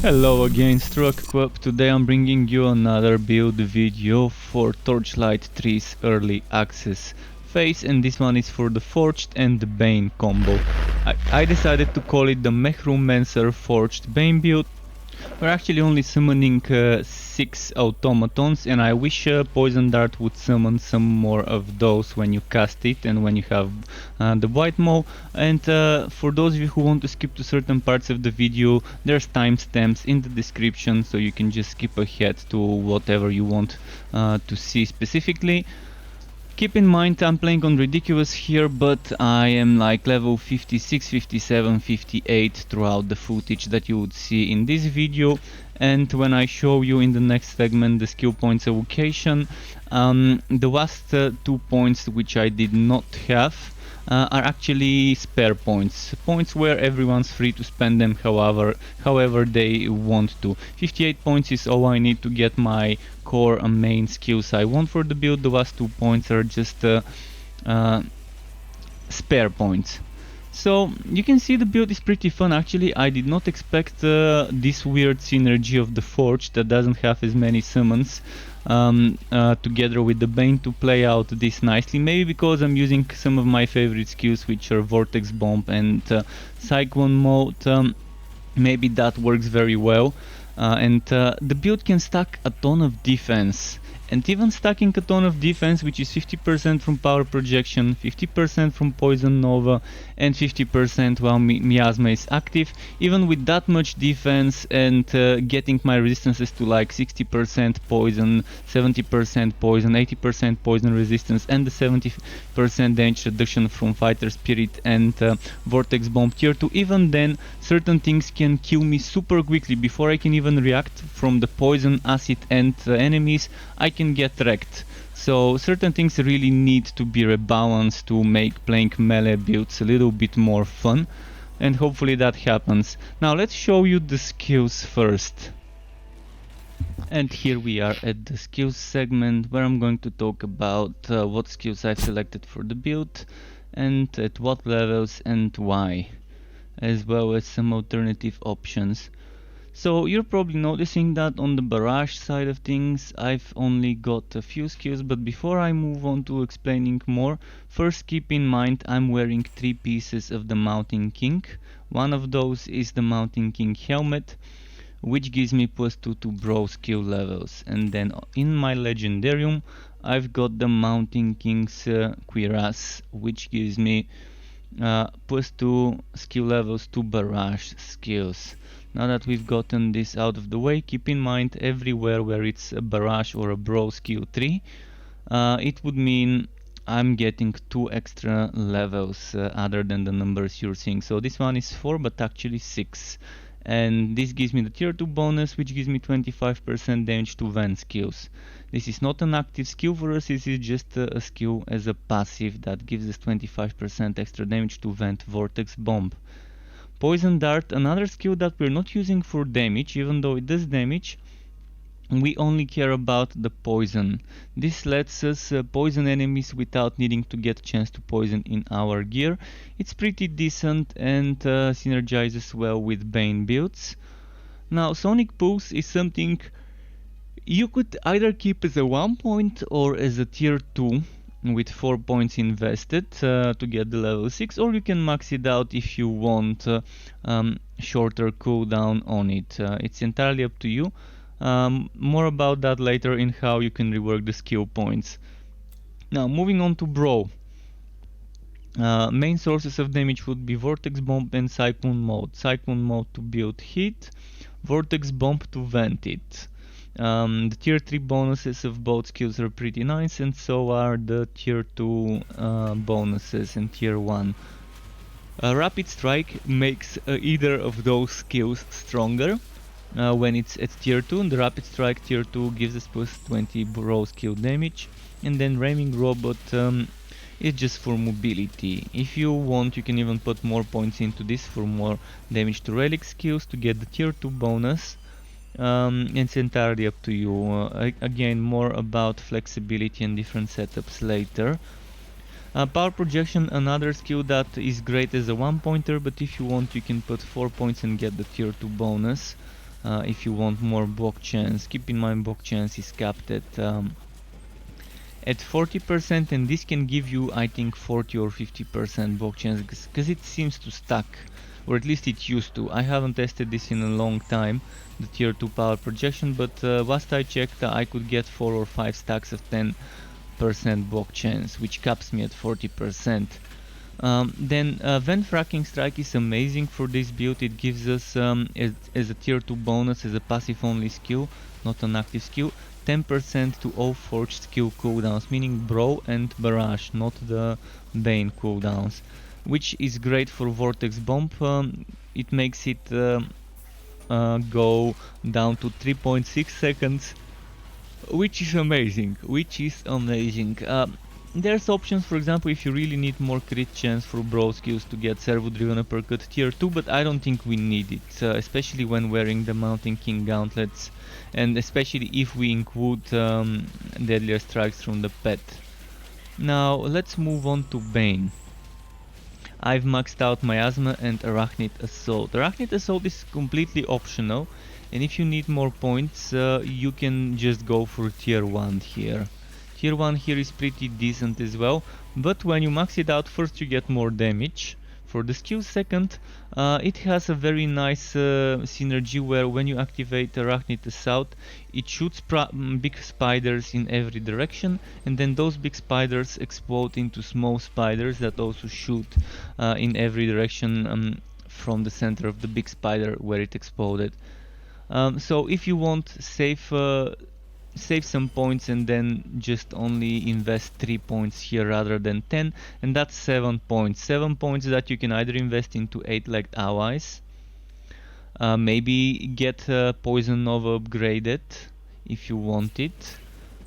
Hello again, Struck. Today I'm bringing you another build video for Torchlight 3's early access phase, and this one is for the Forged and the Bane combo. I decided to call it the Mechromancer Forged Bane build. We're actually only summoning 6 automatons, and I wish Poison Dart would summon some more of those when you cast it and when you have the white mode. And for those of you who want to skip to certain parts of the video, there's timestamps in the description, so you can just skip ahead to whatever you want to see specifically. Keep in mind I'm playing on ridiculous here, but I am like level 56, 57, 58 throughout the footage that you would see in this video. And when I show you in the next segment the skill points allocation, the last 2 points which I did not have are actually spare points, points where everyone's free to spend them however they want to. 58 points is all I need to get my core and main skills I want for the build. The last 2 points are just spare points. So you can see the build is pretty fun. Actually, I did not expect this weird synergy of the Forge that doesn't have as many summons together with the Bane to play out this nicely. Maybe because I'm using some of my favorite skills, which are Vortex Bomb and Cyclone Mode. Maybe that works very well. And the build can stack a ton of defense. And even stacking a ton of defense, which is 50% from power projection, 50% from poison nova, and 50% while Miasma is active, even with that much defense and getting my resistances to like 60% poison, 70% poison, 80% poison resistance, and the 70% damage reduction from fighter spirit and vortex bomb tier 2, even then certain things can kill me super quickly. Before I can even react from the poison, acid and enemies, I can get wrecked. So certain things really need to be rebalanced to make playing melee builds a little bit more fun, and hopefully that happens. Now let's show you the skills first. And here we are at the skills segment, where I'm going to talk about what skills I've selected for the build and at what levels and why, as well as some alternative options. So you're probably noticing that on the barrage side of things I've only got a few skills, but before I move on to explaining more, first keep in mind I'm wearing 3 pieces of the Mountain King. One of those is the Mountain King helmet, which gives me +2 to bro skill levels, and then in my Legendarium I've got the Mountain King's cuirass, which gives me +2 skill levels to barrage skills. Now that we've gotten this out of the way, keep in mind everywhere where it's a barrage or a bro skill 3, it would mean I'm getting 2 extra levels other than the numbers you're seeing. So this one is 4, but actually 6. And this gives me the tier 2 bonus, which gives me 25% damage to vent skills. This is not an active skill for us, this is just a skill as a passive that gives us 25% extra damage to vent Vortex Bomb. Poison Dart, another skill that we're not using for damage, even though it does damage. We only care about the poison. This lets us poison enemies without needing to get a chance to poison in our gear. It's pretty decent and synergizes well with Bane builds. Now Sonic Pulse is something you could either keep as a 1 point or as a tier 2 with 4 points invested to get the level 6, or you can max it out if you want shorter cooldown on it. It's entirely up to you. More about that later in how you can rework the skill points. Now moving on to bro. Main sources of damage would be Vortex Bomb and Cyclone Mode. Cyclone Mode to build heat, Vortex Bomb to vent it. The tier 3 bonuses of both skills are pretty nice, and so are the tier 2 bonuses in tier 1. Rapid Strike makes either of those skills stronger when it's at tier 2, and the Rapid Strike tier 2 gives us +20 bro skill damage, and then Ramming Robot is just for mobility. If you want, you can even put more points into this for more damage to relic skills to get the tier 2 bonus. It's entirely up to you. Again, more about flexibility and different setups later. Power projection, another skill that is great as a 1 pointer, but if you want you can put 4 points and get the tier 2 bonus. if you want more block chance. Keep in mind block chance is capped at 40%, and this can give you, I think, 40 or 50% block chance, because it seems to stack, or at least it used to. I haven't tested this in a long time, the tier 2 power projection, but last I checked I could get 4 or 5 stacks of 10% block chance, which caps me at 40%. Then Vent Fracking Strike is amazing for this build. It gives us, as a tier 2 bonus, as a passive only skill, not an active skill, 10% to all forged skill cooldowns, meaning Bro and Barrage, not the Bane cooldowns, which is great for Vortex Bomb. It makes it go down to 3.6 seconds, which is amazing, there's options, for example, if you really need more crit chance for Bro skills to get servo driven uppercut tier 2, but I don't think we need it, especially when wearing the Mountain King gauntlets, and especially if we include deadlier strikes from the pet. Now let's move on to Bane. I've maxed out Miasma and Arachnid Assault. Arachnid Assault is completely optional, and if you need more points, you can just go for tier 1 here. Tier 1 here is pretty decent as well, but when you max it out, first you get more damage. For the skill second, it has a very nice synergy where when you activate Arachnid Assault, it shoots big spiders in every direction, and then those big spiders explode into small spiders that also shoot in every direction from the center of the big spider where it exploded. So if you want save some points and then just only invest 3 points here rather than 10, and that's 7 points. 7 points that you can either invest into 8-legged allies, maybe get Poison Nova upgraded if you want it,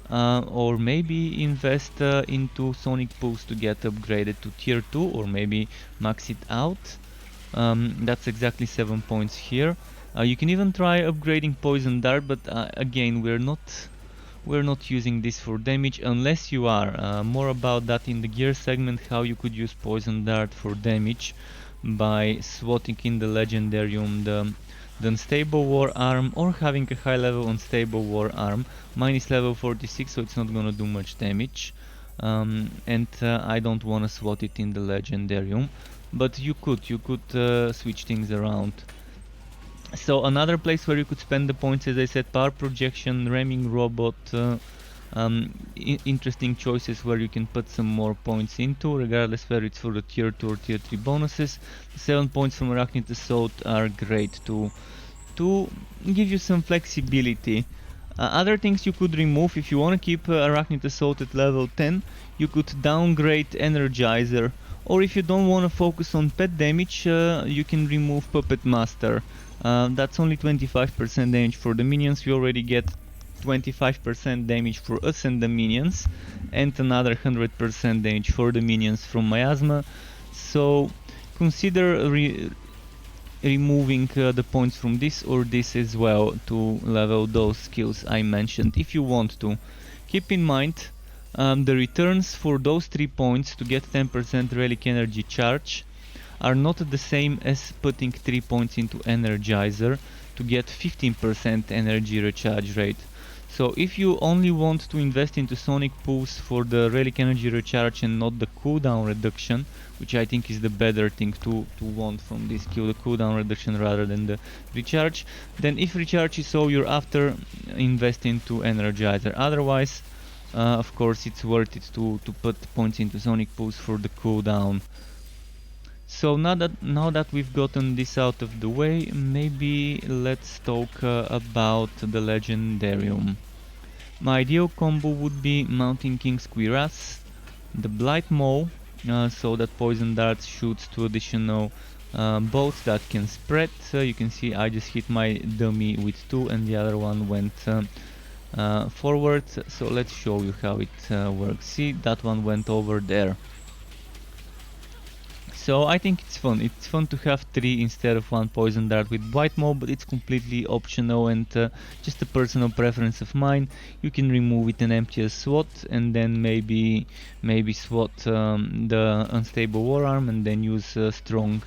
or maybe invest into Sonic Pulse to get upgraded to tier 2, or maybe max it out. That's exactly 7 points here. You can even try upgrading Poison Dart, but again, we're not using this for damage unless you are. More about that in the gear segment, how you could use Poison Dart for damage by swatting in the Legendarium the Unstable War Arm, or having a high level Unstable War Arm. Mine is level 46, so it's not gonna do much damage, and I don't wanna swat it in the Legendarium, but you could switch things around. So another place where you could spend the points, as I said, Power Projection, Ramming Robot, interesting choices where you can put some more points into, regardless whether it's for the tier 2 or tier 3 bonuses. 7 points from Arachnid Assault are great to give you some flexibility. Other things you could remove, if you want to keep Arachnid Assault at level 10, you could downgrade Energizer, or if you don't want to focus on pet damage, you can remove Puppet Master. That's only 25% damage for the minions. We already get 25% damage for us and the minions, and another 100% damage for the minions from Miasma. So consider removing the points from this or this as well to level those skills I mentioned, if you want to. Keep in mind the returns for those 3 points to get 10% relic energy charge are not the same as putting 3 points into Energizer to get 15% energy recharge rate. So if you only want to invest into Sonic Pulse for the relic energy recharge and not the cooldown reduction, which I think is the better thing to want from this skill, the cooldown reduction rather than the recharge, then if recharge is all you're after, invest into Energizer. Otherwise, of course, it's worth it to put points into Sonic Pulse for the cooldown. So now that we've gotten this out of the way, maybe let's talk about the Legendarium. My ideal combo would be Mountain King's Cuirass, the Blight Maul, so that Poison Dart shoots 2 additional bolts that can spread. You can see I just hit my dummy with 2 and the other one went forward, so let's show you how it works. See, that one went over there. So I think it's fun to have 3 instead of 1 Poison Dart with Blight Maul, but it's completely optional and just a personal preference of mine. You can remove it and empty a slot, and then maybe swat the Unstable War Arm and then use strong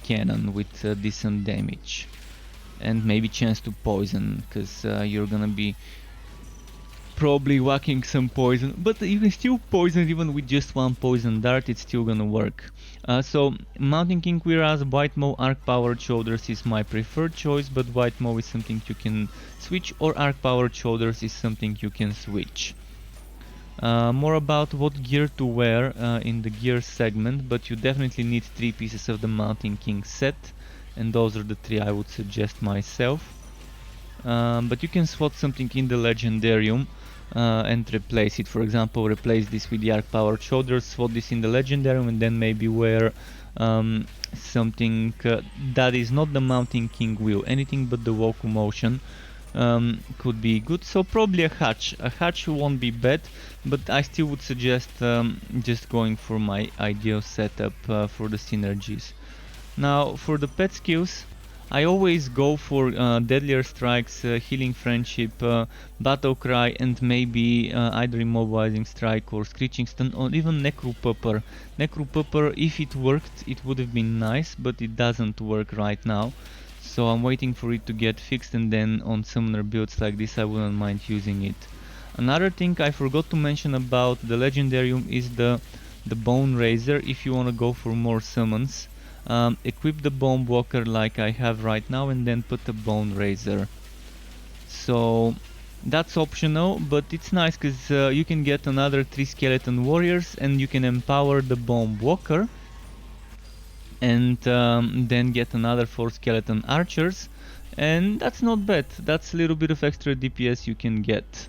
cannon with decent damage. and maybe chance to poison, because you're gonna be probably whacking some poison, but you can still poison even with just one poison dart, it's still gonna work. So mounting King Cuirass, White Maw, Arc Powered Shoulders is my preferred choice, but White Maw is something you can switch, or Arc Powered Shoulders is something you can switch. More about what gear to wear in the gear segment, but you definitely need 3 pieces of the Mountain King set, and those are the 3 I would suggest myself. But you can swap something in the Legendarium and replace it. For example, replace this with the Arc Powered Shoulders, swap this in the Legendarium, and then maybe wear something that is not the Mountain King wheel. Anything but the Woku Motion could be good. So probably a hatch. A hatch won't be bad, but I still would suggest just going for my ideal setup for the synergies. Now for the pet skills, I always go for Deadlier Strikes, Healing Friendship, Battle Cry, and maybe either Immobilizing Strike or Screeching Stun, or even Necropupper. Necropupper, if it worked, it would have been nice, but it doesn't work right now. So I'm waiting for it to get fixed, and then on summoner builds like this I wouldn't mind using it. Another thing I forgot to mention about the Legendarium is the Bonerazor, if you want to go for more summons. Equip the Boneblocker like I have right now, and then put the Bonerazor. So that's optional, but it's nice because you can get another 3 skeleton warriors, and you can empower the Boneblocker, and then get another 4 skeleton archers, and that's not bad. That's a little bit of extra DPS you can get.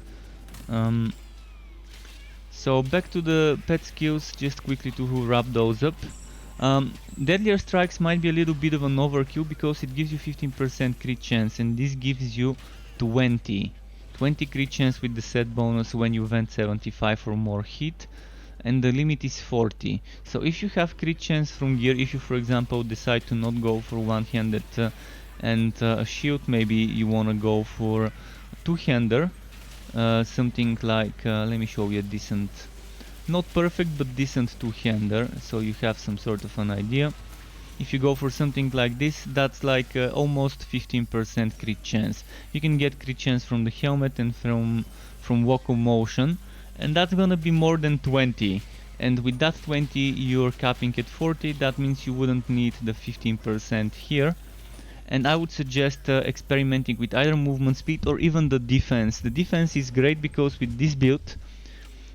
So back to the pet skills, just quickly to wrap those up. Deadlier Strikes might be a little bit of an overkill because it gives you 15% crit chance, and this gives you 20 crit chance with the set bonus when you vent 75 or more hit, and the limit is 40. So if you have crit chance from gear, if you for example decide to not go for one-handed and a shield, maybe you want to go for two-hander, something like, let me show you a decent, not perfect but decent two-hander, so you have some sort of an idea. If you go for something like this, that's like almost 15% crit chance. You can get crit chance from the helmet and from Woku Motion, and that's gonna be more than 20. And with that 20 you're capping at 40, that means you wouldn't need the 15% here. And I would suggest experimenting with either movement speed or even the defense. The defense is great because with this build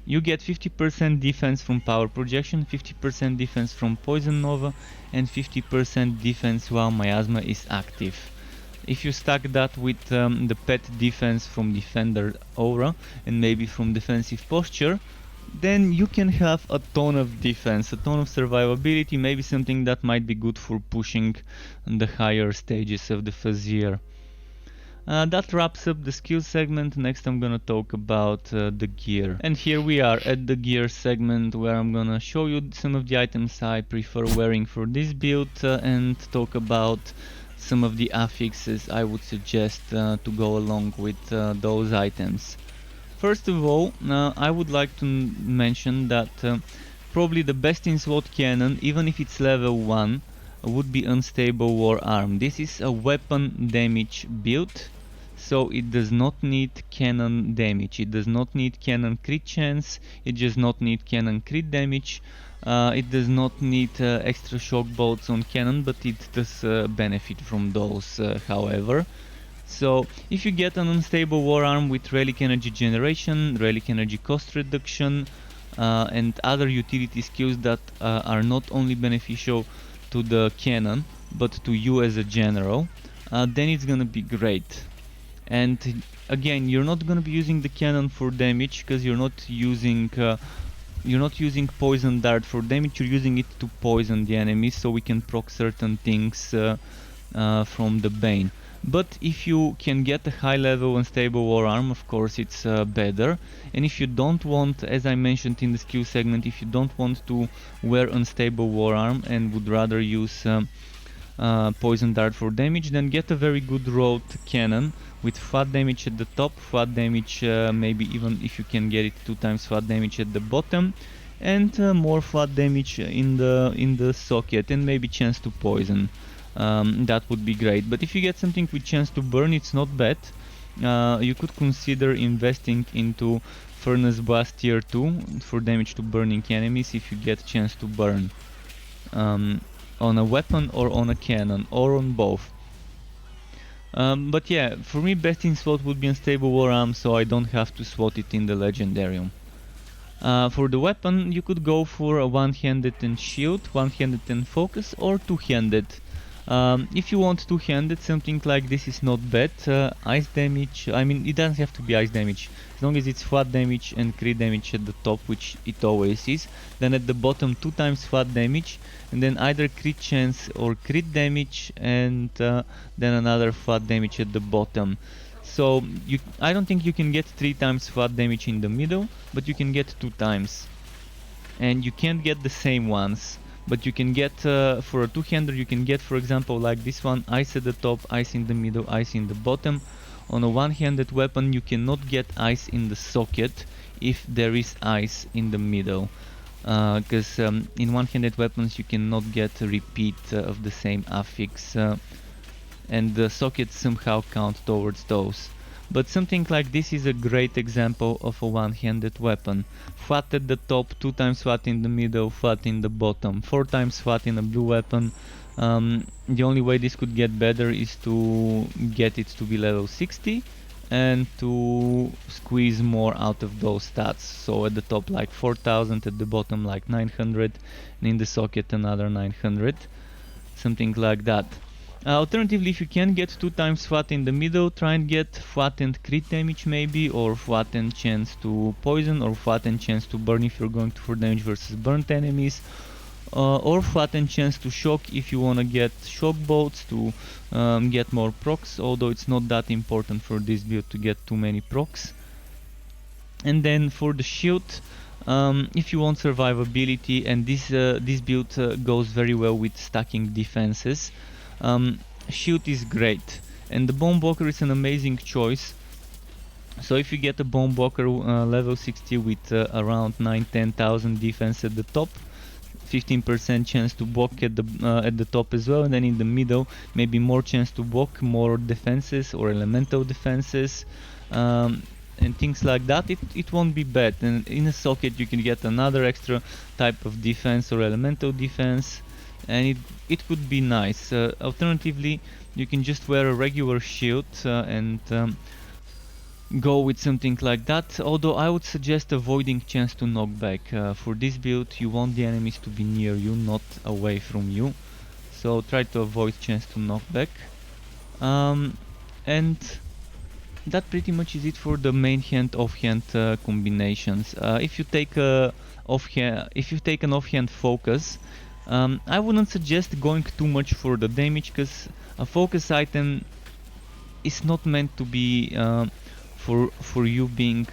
you get 50% defense from power projection, 50% defense from poison nova, and 50% defense while Miasma is active. If you stack that with the pet defense from defender aura and maybe from defensive posture, then you can have a ton of defense, a ton of survivability, maybe something that might be good for pushing the higher stages of the Fazier. That wraps up the skill segment. Next I'm gonna talk about the gear. And here we are at the gear segment, where I'm gonna show you some of the items I prefer wearing for this build and talk about some of the affixes I would suggest to go along with those items. First of all, I would like to mention that probably the best in slot cannon, even if it's level 1, would be Unstable War Arm. This is a weapon damage build, so it does not need cannon damage, it does not need cannon crit chance, it does not need cannon crit damage, it does not need extra shock bolts on cannon, but it does benefit from those however. So if you get an Unstable War Arm with relic energy generation, relic energy cost reduction, and other utility skills that are not only beneficial to the cannon but to you as a general, then it's gonna be great. And again, you're not gonna be using the cannon for damage because you're not using poison dart for damage, you're using it to poison the enemies, so we can proc certain things from the Bane. But if you can get a high level Unstable War Arm, of course it's better. And if you don't want, as I mentioned in the skill segment, if you don't want to wear Unstable War Arm and would rather use Poison Dart for damage, then get a very good rolled cannon with flat damage at the top, flat damage maybe even if you can get it 2 times flat damage at the bottom, and more flat damage in the socket, and maybe chance to poison. that would be great. But if you get something with chance to burn, it's not bad. You could consider investing into Furnace Blast tier 2 for damage to burning enemies if you get chance to burn on a weapon or on a cannon or on both. But yeah, for me best in slot would be Unstable Wararm, so I don't have to slot it in the Legendarium. For the weapon, you could go for a one-handed and shield, one-handed and focus, or two-handed. If you want two-handed, something like this is not bad. Ice damage, I mean, it doesn't have to be ice damage. As long as it's flat damage and crit damage at the top, which it always is. Then at the bottom 2 times flat damage, and then either crit chance or crit damage, and then another flat damage at the bottom. So I don't think you can get 3 times flat damage in the middle, but you can get 2 times. And you can't get the same ones, but you can get, for a two-hander, you can get, for example, like this one, ice at the top, ice in the middle, ice in the bottom. On a one-handed weapon, you cannot get ice in the socket if there is ice in the middle. Because in one-handed weapons, you cannot get a repeat of the same affix. And the sockets somehow count towards those. But something like this is a great example of a one-handed weapon. Flat at the top, 2 times flat in the middle, flat in the bottom, 4 times flat in a blue weapon. The only way this could get better is to get it to be level 60 and to squeeze more out of those stats. So at the top like 4000, at the bottom like 900, and in the socket another 900. Something like that. Alternatively, if you can get 2 times flat in the middle, try and get flattened crit damage maybe, or flattened chance to poison, or flattened chance to burn if you're going for damage versus burnt enemies, or flattened chance to shock if you want to get shock bolts to get more procs, although it's not that important for this build to get too many procs. And then for the shield, if you want survivability, and this build goes very well with stacking defenses, shield is great, and the Boneblocker is an amazing choice. So if you get a Boneblocker level 60 with around 9-10,000 defense at the top, 15% chance to block at the top as well, and then in the middle maybe more chance to block, more defenses or elemental defenses, and things like that, it won't be bad. And in a socket you can get another extra type of defense or elemental defense, and it could be nice. Alternatively, you can just wear a regular shield and go with something like that, although I would suggest avoiding chance to knockback. For this build you want the enemies to be near you, not away from you, so try to avoid chance to knockback. And that pretty much is it for the main hand offhand combinations. If you take an offhand focus, I wouldn't suggest going too much for the damage, because a focus item is not meant to be for you being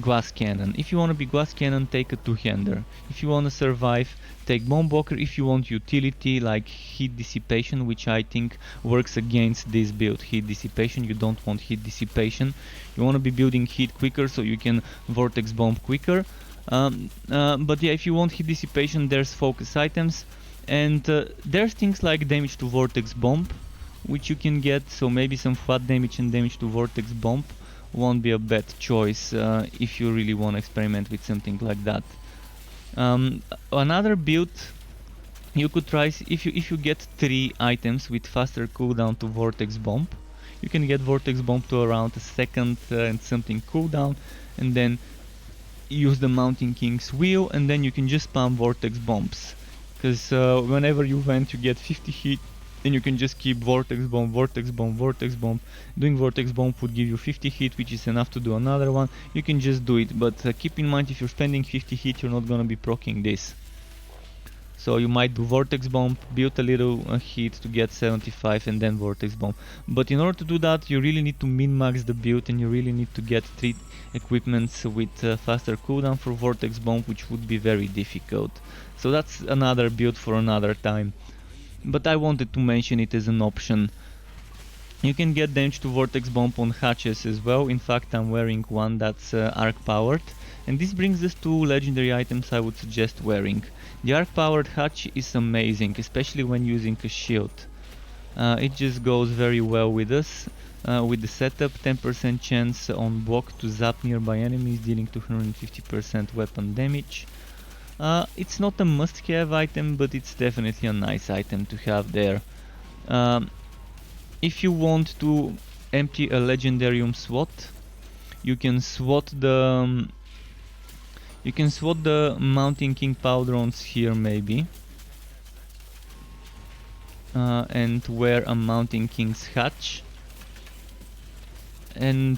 glass cannon. If you want to be glass cannon, take a two-hander. If you want to survive, take Boneblocker. If you want utility like heat dissipation, which I think works against this build, heat dissipation, you don't want heat dissipation. You want to be building heat quicker so you can Vortex Bomb quicker. But yeah, if you want heat dissipation, there's focus items, and there's things like damage to Vortex Bomb, which you can get, so maybe some flat damage and damage to Vortex Bomb won't be a bad choice if you really want to experiment with something like that. Another build you could try, if you get 3 items with faster cooldown to Vortex Bomb, you can get Vortex Bomb to around a second and something cooldown, and then use the Mountain King's Wheel, and then you can just spam Vortex Bombs, because whenever you vent you get 50 hit, and you can just keep Vortex Bomb, Vortex Bomb, Vortex Bomb. Doing Vortex Bomb would give you 50 hit, which is enough to do another one. You can just do it, but keep in mind, if you're spending 50 hit, you're not gonna be proccing this. So you might do Vortex Bomb, build a little hit to get 75, and then Vortex Bomb. But in order to do that, you really need to min-max the build, and you really need to get 3 equipments with faster cooldown for Vortex Bomb, which would be very difficult. So that's another build for another time, but I wanted to mention it as an option. You can get damage to Vortex Bomb on hatches as well. In fact, I'm wearing one that's arc powered. And this brings us to legendary items I would suggest wearing. The arc powered hatch is amazing, especially when using a shield. It just goes very well with us. With the setup, 10% chance on block to zap nearby enemies, dealing 250% weapon damage. It's not a must-have item, but it's definitely a nice item to have there. If you want to empty a Legendarium SWAT, you can SWAT the Mountain King Pauldrons here maybe, and wear a Mountain King's hatch. And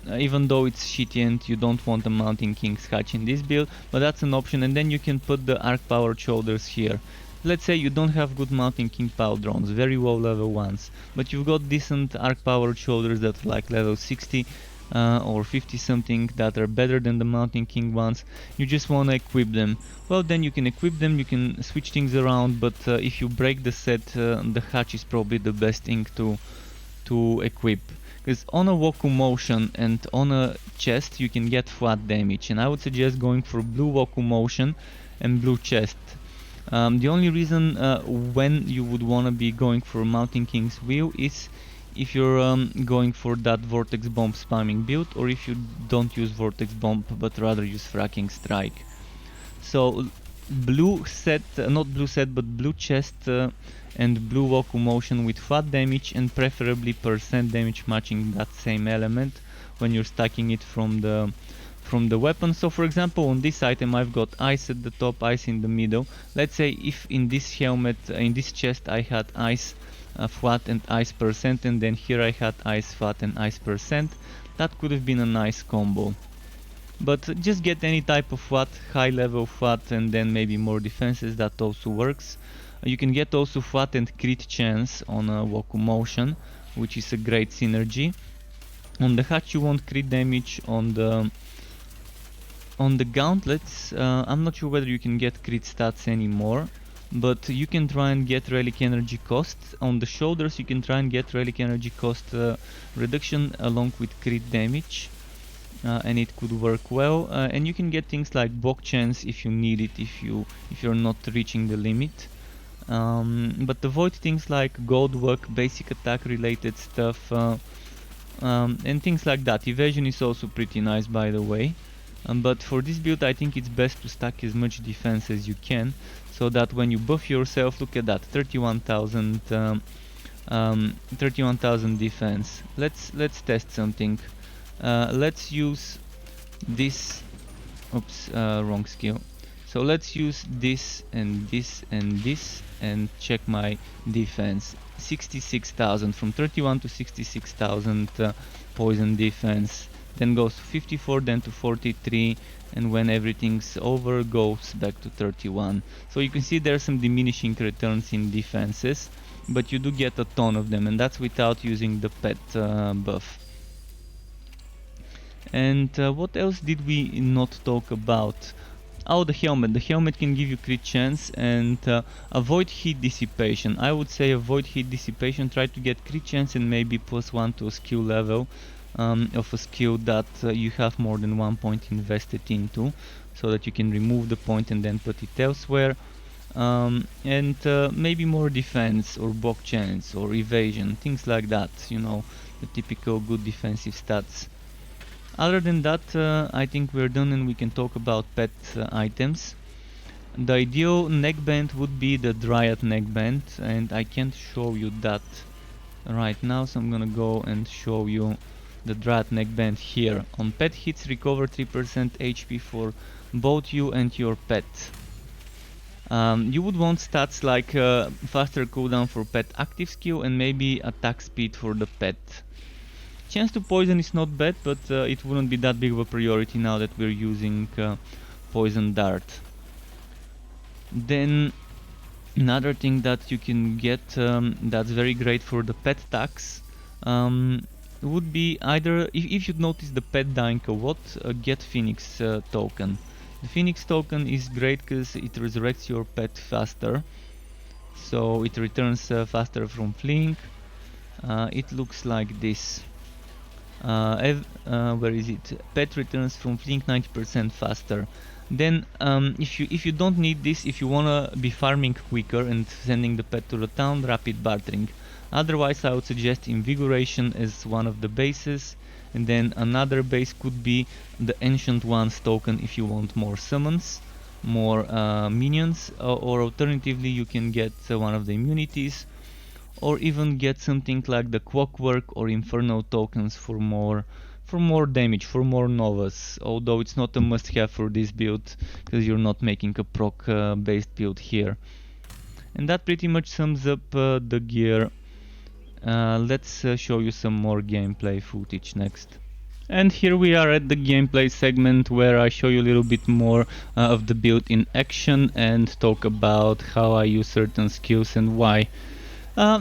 even though it's shitty and you don't want a Mountain King's hatch in this build, but that's an option. And then you can put the arc powered shoulders here. Let's say you don't have good Mountain King Pauldrons, very low level ones, but you've got decent arc powered shoulders that are like level 60 or 50 something that are better than the Mountain King ones. You just want to equip them. Well, then you can equip them, you can switch things around, but if you break the set, the hatch is probably the best thing to equip. Because on a Woku Motion and on a chest you can get flat damage, and I would suggest going for blue Woku Motion and blue chest. The only reason when you would want to be going for Mountain King's Wheel is if you're going for that Vortex Bomb spamming build, or if you don't use Vortex Bomb but rather use Fracking Strike. So blue set, not blue set but blue chest and blue Woku Motion with flat damage, and preferably percent damage matching that same element when you're stacking it from the weapon. So for example, on this item I've got ice at the top, ice in the middle. Let's say if in this helmet, in this chest I had ice flat and ice percent, and then here I had ice flat and ice percent, that could have been a nice combo. But just get any type of flat, high level flat, and then maybe more defenses, that also works. You can get also flat and crit chance on a Woku Motion, which is a great synergy. On the hatch you want crit damage, on the gauntlets, I'm not sure whether you can get crit stats anymore, but you can try and get relic energy cost. On the shoulders you can try and get relic energy cost reduction along with crit damage, and it could work well. And you can get things like block chance if you need it, if you're not reaching the limit. But avoid things like gold work, basic attack related stuff, and things like that. Evasion is also pretty nice, by the way. But for this build I think it's best to stack as much defense as you can, so that when you buff yourself, look at that, 31,000 defense. Let's test something. Let's use this, oops, wrong skill. So let's use this and this and this and check my defense. 66,000, from 31 to 66,000 poison defense. Then goes to 54, then to 43, and when everything's over goes back to 31. So you can see there are some diminishing returns in defenses, but you do get a ton of them, and that's without using the pet buff. And what else did we not talk about? Oh, the helmet. The helmet can give you crit chance, and avoid heat dissipation. I would say avoid heat dissipation, try to get crit chance and maybe +1 to a skill level of a skill that you have more than 1 point invested into, so that you can remove the point and then put it elsewhere. And maybe more defense or block chance or evasion, things like that, you know, the typical good defensive stats. Other than that, I think we're done and we can talk about pet items. The ideal neckband would be the Dryad neckband, and I can't show you that right now, so I'm gonna go and show you the Dryad neckband here. On pet hits, recover 3% HP for both you and your pet. You would want stats like faster cooldown for pet active skill and maybe attack speed for the pet. Chance to poison is not bad, but it wouldn't be that big of a priority now that we're using Poison Dart. Then another thing that you can get that's very great for the pet tax would be either, if you notice the pet dying a lot, get Phoenix token. The Phoenix token is great because it resurrects your pet faster, so it returns faster from fleeing. it looks like this. Where is it? Pet returns from fleeing 90% faster. Then if you don't need this, if you wanna be farming quicker and sending the pet to the town, rapid bartering. Otherwise I would suggest invigoration as one of the bases, and then another base could be the Ancient Ones token if you want more summons, more minions, or alternatively you can get one of the immunities, or even get something like the Clockwork or Inferno tokens for more damage, for more novas, although it's not a must-have for this build because you're not making a proc based build here. And that pretty much sums up the gear. Let's show you some more gameplay footage next. And here we are at the gameplay segment where I show you a little bit more of the build in action and talk about how I use certain skills and why.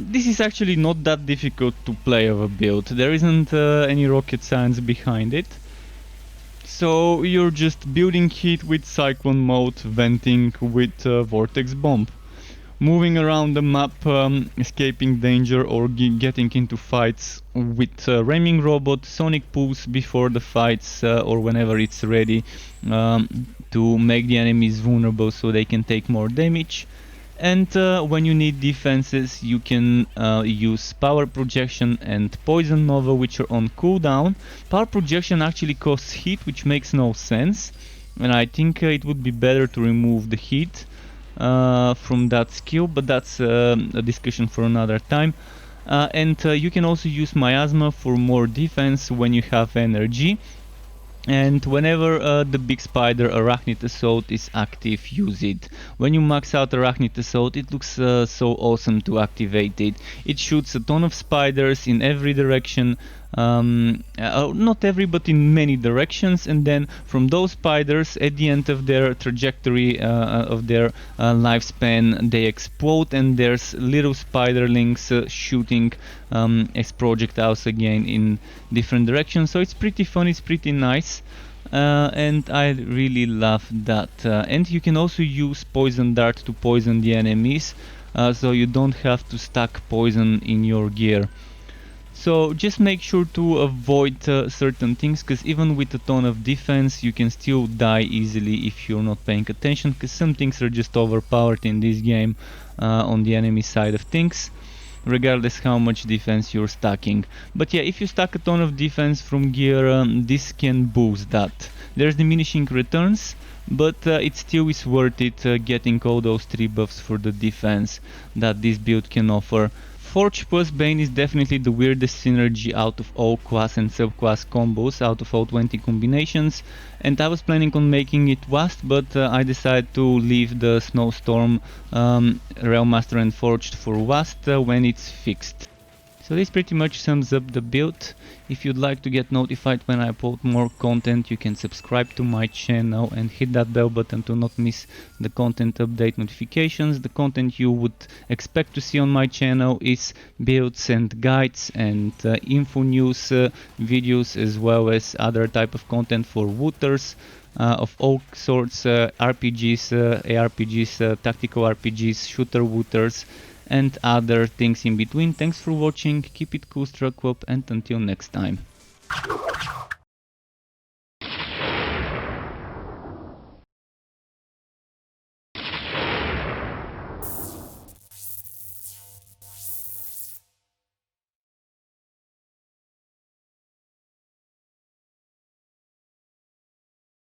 This is actually not that difficult to play of a build. There isn't any rocket science behind it. So you're just building heat with Cyclone Mode, venting with Vortex Bomb, moving around the map, escaping danger or getting into fights with Ramming Robot, Sonic Pulse before the fights or whenever it's ready, to make the enemies vulnerable so they can take more damage. And when you need defenses, you can use Power Projection and Poison Nova, which are on cooldown. Power Projection actually costs heat, which makes no sense, and I think it would be better to remove the heat from that skill, but that's a discussion for another time. And you can also use Miasma for more defense when you have energy. And whenever the big spider Arachnid Assault is active, use it. When you max out Arachnid Assault, it looks so awesome to activate it. It shoots a ton of spiders in every direction, not every, but in many directions, and then from those spiders, at the end of their trajectory of their lifespan, they explode, and there's little spiderlings shooting as projectiles again in different directions. So it's pretty fun, it's pretty nice. And I really love that. And you can also use Poison Dart to poison the enemies, so you don't have to stack poison in your gear. So just make sure to avoid certain things, because even with a ton of defense you can still die easily if you're not paying attention, because some things are just overpowered in this game on the enemy side of things, regardless how much defense you're stacking. But yeah, if you stack a ton of defense from gear, this can boost that. There's diminishing returns, but it still is worth it getting all those 3 buffs for the defense that this build can offer. Forge plus Bane is definitely the weirdest synergy out of all class and subclass combos, out of all 20 combinations, and I was planning on making it Wast, but I decided to leave the Snowstorm, Realm Master and Forged for Wast when it's fixed. So this pretty much sums up the build. If you'd like to get notified when I upload more content, you can subscribe to my channel and hit that bell button to not miss the content update notifications. The content you would expect to see on my channel is builds and guides and info news videos, as well as other type of content for wooters of all sorts, RPGs, ARPGs, tactical RPGs, shooter wooters, and other things in between. Thanks for watching, keep it cool, Struck Up, and until next time.